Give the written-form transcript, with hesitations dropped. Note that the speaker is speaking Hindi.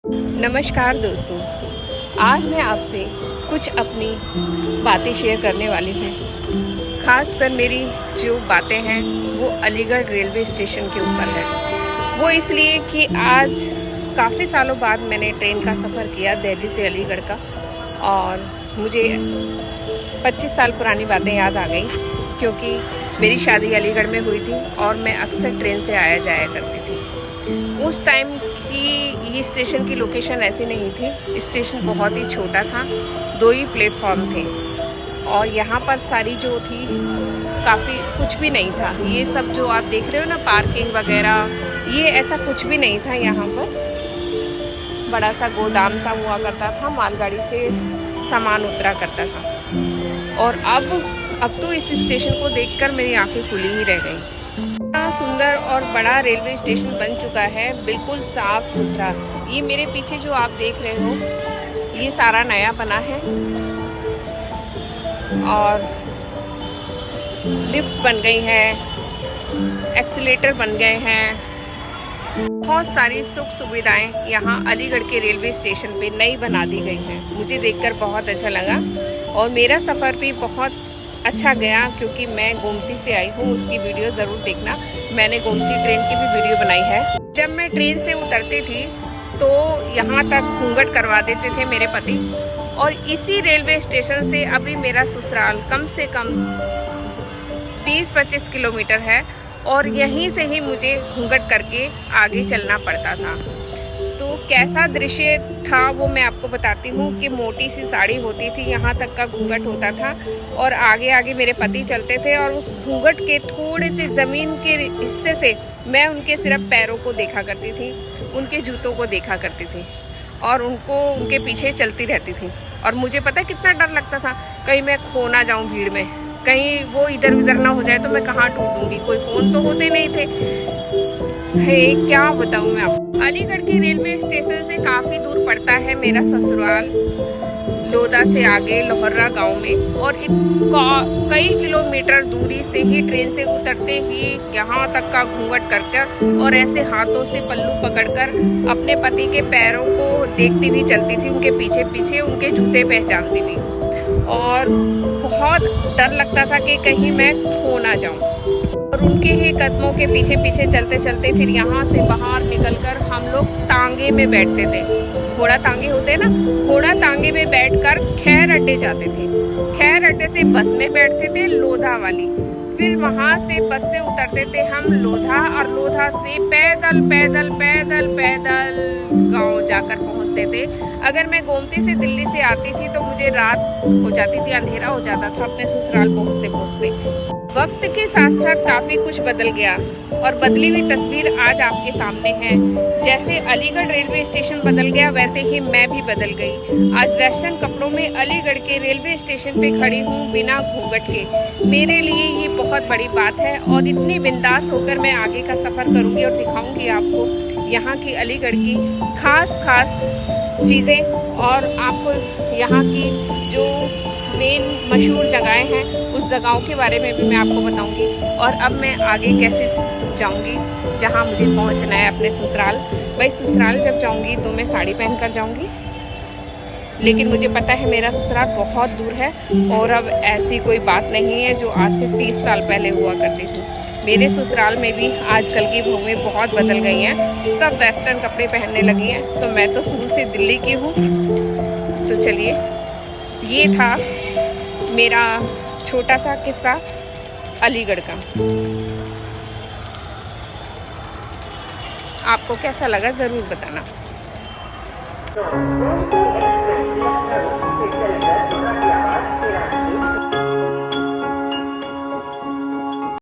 नमस्कार दोस्तों, आज मैं आपसे कुछ अपनी बातें शेयर करने वाली हूँ। खासकर मेरी जो बातें हैं वो अलीगढ़ रेलवे स्टेशन के ऊपर है। वो इसलिए कि आज काफ़ी सालों बाद मैंने ट्रेन का सफ़र किया दिल्ली से अलीगढ़ का, और मुझे 25 साल पुरानी बातें याद आ गई, क्योंकि मेरी शादी अलीगढ़ में हुई थी और मैं अक्सर ट्रेन से आया जाया करती थी। उस टाइम की ये स्टेशन की लोकेशन ऐसी नहीं थी। स्टेशन बहुत ही छोटा था, 2 ही प्लेटफॉर्म थे और यहाँ पर सारी जो थी काफ़ी कुछ भी नहीं था। ये सब जो आप देख रहे हो ना, पार्किंग वगैरह, ये ऐसा कुछ भी नहीं था। यहाँ पर बड़ा सा गोदाम सा हुआ करता था, मालगाड़ी से सामान उतरा करता था। और अब तो इस स्टेशन को देखकर मेरी आंखें खुली ही रह गई। इतना सुंदर और बड़ा रेलवे स्टेशन बन चुका है, बिल्कुल साफ सुथरा। ये मेरे पीछे जो आप देख रहे हो, ये सारा नया बना है और लिफ्ट बन गई है, एक्सीलेटर बन गए हैं। बहुत सारी सुख सुविधाएं यहाँ अलीगढ़ के रेलवे स्टेशन पे नई बना दी गई हैं। मुझे देखकर बहुत अच्छा लगा और मेरा सफ़र भी बहुत अच्छा गया, क्योंकि मैं गोमती से आई हूँ। उसकी वीडियो ज़रूर देखना, मैंने गोमती ट्रेन की भी वीडियो बनाई है। जब मैं ट्रेन से उतरती थी तो यहाँ तक घूंघट करवा देते थे मेरे पति, और इसी रेलवे स्टेशन से अभी मेरा ससुराल कम से कम 20-25 किलोमीटर है, और यहीं से ही मुझे घूंघट करके आगे चलना पड़ता था। तो कैसा दृश्य था वो मैं आपको बताती हूँ कि मोटी सी साड़ी होती थी, यहाँ तक का घूंघट होता था, और आगे आगे मेरे पति चलते थे, और उस घूंघट के थोड़े से ज़मीन के हिस्से से मैं उनके सिर्फ पैरों को देखा करती थी, उनके जूतों को देखा करती थी, और उनके पीछे चलती रहती थी। और मुझे पता है कितना डर लगता था, कहीं मैं खो ना जाऊँ भीड़ में, कहीं वो इधर उधर ना हो जाए तो मैं कहाँ ढूंढूंगी। कोई फ़ोन तो होते नहीं थे। क्या बताऊँ मैं आपको। अलीगढ़ के रेलवे स्टेशन से काफ़ी दूर पड़ता है मेरा ससुराल, लोधा से आगे लोहर्रा गांव में, और कई किलोमीटर दूरी से ही ट्रेन से उतरते ही यहाँ तक का घूंघट कर और ऐसे हाथों से पल्लू पकड़कर अपने पति के पैरों को देखती हुई चलती थी, उनके पीछे पीछे उनके जूते पहचानती हुई। और बहुत डर लगता था कि कहीं मैं खो ना जाऊं। और उनके ही कदमों के पीछे पीछे चलते चलते फिर यहाँ से बाहर निकलकर हम लोग तांगे में बैठते थे। घोड़ा तांगे होते हैं ना, घोड़ा तांगे में बैठकर खैर अड्डे जाते थे। खैर अड्डे से बस में बैठते थे, लोधा वाली। फिर वहाँ से बस से उतरते थे हम लोधा, और लोधा से पैदल पैदल पैदल पैदल गांव जाकर पहुँचते थे। अगर मैं गोमती से दिल्ली से आती थी तो मुझे रात हो जाती थी, अंधेरा हो जाता था अपने ससुराल पहुँचते पहुँचते। वक्त के साथ साथ काफ़ी कुछ बदल गया, और बदली हुई तस्वीर आज आपके सामने है। जैसे अलीगढ़ रेलवे स्टेशन बदल गया, वैसे ही मैं भी बदल गई। आज वेस्टर्न कपड़ों में अलीगढ़ के रेलवे स्टेशन पे खड़ी हूँ बिना घूंघट के। मेरे लिए ये बहुत बड़ी बात है, और इतनी बिंदास होकर मैं आगे का सफ़र करूँगी और दिखाऊँगी आपको यहाँ की अलीगढ़ की खास चीज़ें, और आपको यहाँ की जो मेन मशहूर जगहें हैं उस जगहों के बारे में भी मैं आपको बताऊंगी। और अब मैं आगे कैसे जाऊंगी जहां मुझे पहुंचना है, अपने ससुराल। भाई ससुराल जब जाऊंगी तो मैं साड़ी पहन कर जाऊंगी, लेकिन मुझे पता है मेरा ससुराल बहुत दूर है, और अब ऐसी कोई बात नहीं है जो आज से 30 साल पहले हुआ करती थी। मेरे ससुराल में भी आजकल की बहुएं बहुत बदल गई हैं, सब वेस्टर्न कपड़े पहनने लगी हैं। तो मैं तो शुरू से दिल्ली की हूँ। तो चलिए, ये था मेरा छोटा सा किस्सा अलीगढ़ का। आपको कैसा लगा ज़रूर बताना।